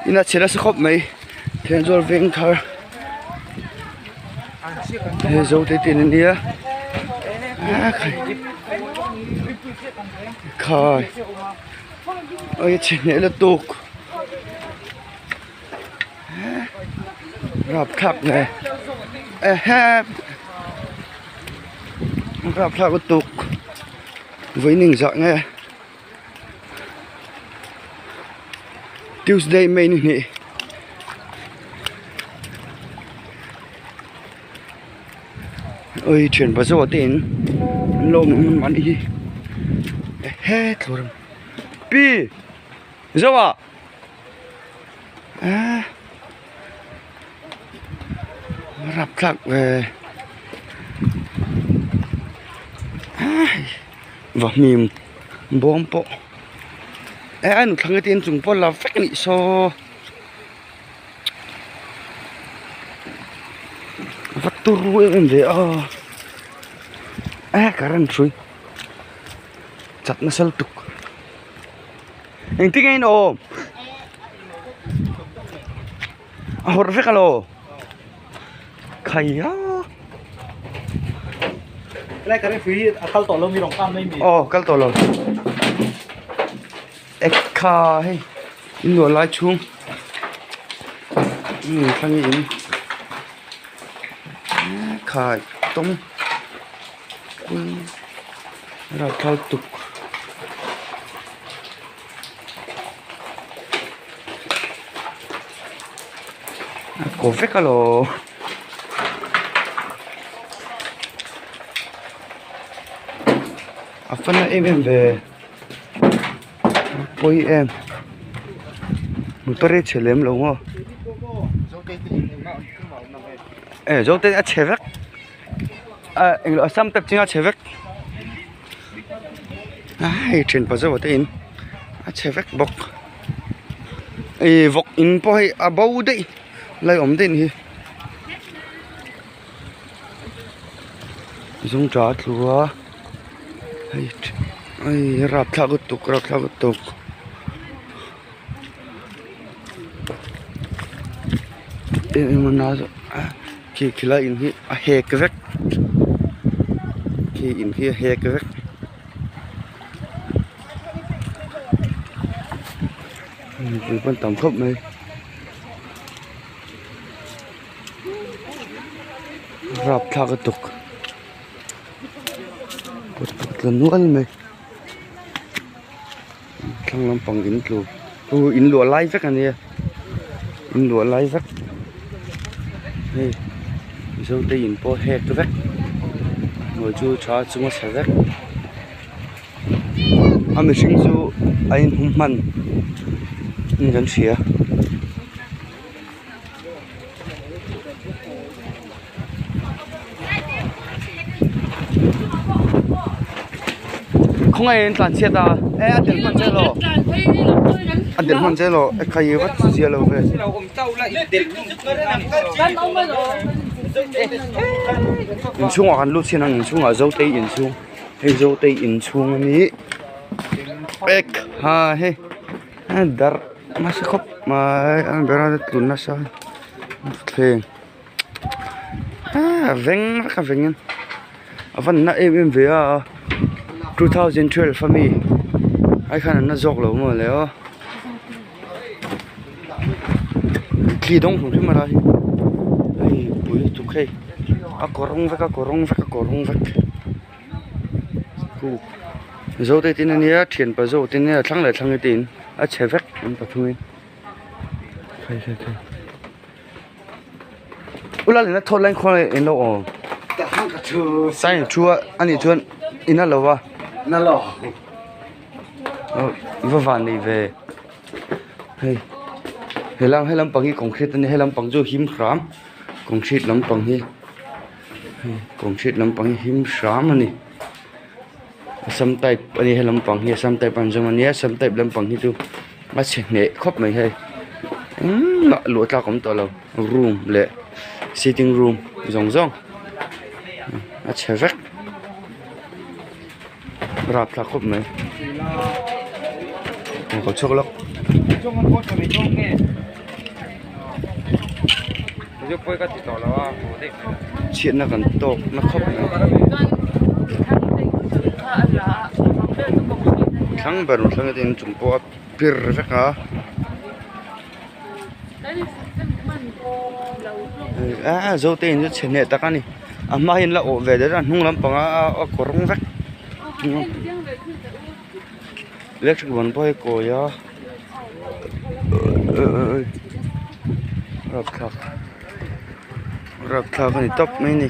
ina chela se khop mai then zor veng thar he zo te tin nia khai ơi chene la tuk rap khap này rap khap tuk với ninh dọn nghe Tuesday mấy nè ơi chuyển vào số tiền lông mình bán đi hết rồi pi sao rap khap về và mìm bom bộ anh thằng cái tiền chúng tôi là phát nị so vắt tu ruồi em về cả răng suy chặt nó sâu tục anh thích anh ôm hồi phát alo khay á lại cái phí cal tổ lông mi đồng cam đây mi cal tổ lông ekha hay in lo lai chung thằng in khai tông ra thao tục cổ phết cả lồ phân em về bôi em một tôi chơi lém đúng không dấu tên chơi vét anh nói xăm tập chính chơi vét trên bao giờ vào tên chơi vét bọc vọc in bôi bao đấy lại ổn tên hi dùng trả thua rap thao cái tục em nói khi lại in hi he cái vết khi in hi he cái vết từ bên tổng khớp này rap thao cái tục lần nữa mày thằng làm bằng in lụa lái vết anh in lụa lái vết hey dấu tay in po he cái vết ngồi chú cho chúng sẽ vết mình sinh chú anh hùng mạnh nhân xía không ai làm xe ta anh đến con chơi lo anh đến con chơi lo khai vắt xe lo về in xuống ở lúc xin anh xuống ở dấu tay in xuống hay dấu tay in xuống ní ek ha he dar masih khop mà anh berada tuần na sao phèn veng các veng vẫn nãy em về 2012 for me ai khăn nó dọc lâu mà léo khi đông không thấy mà đây ai bùi chụp khay có rong vắt cu dâu tây tin này thiền bà dâu tin này thằng cái tin chơi vắt em tập trung khay ula lên nó thôn lên khoa này em đâu sai chua anh ấy chua ina lâu à nó lò vừa vàn này về hay làm bằng cái concrete này hay làm bằng जो him khám concrete làm bằng cái concrete làm bằng him khám này some type anh hay làm bằng cái some type bằng giống anh some type làm bằng cái tu bắt chẹt nè khóc mày hay lụa ta cũng to lâu room lệ sitting room rong bắt chẹt vắt rap là khóc mày có chốc lắm จะป่วยก็ติดต่อแล้วว่าโอ้เด็ก เชียนนักกันตกนักขบทั้งแบบทั้งเต็มจุ่มปอพิรสักฮะโจเต็นจะเชนเนตตะกันนี่มาเห็นละโอเวเดอร์นุ่งลำปังกรองสักเล็กสักวันพ่อให้โกยรับคลากันนี่ตบไม่นี่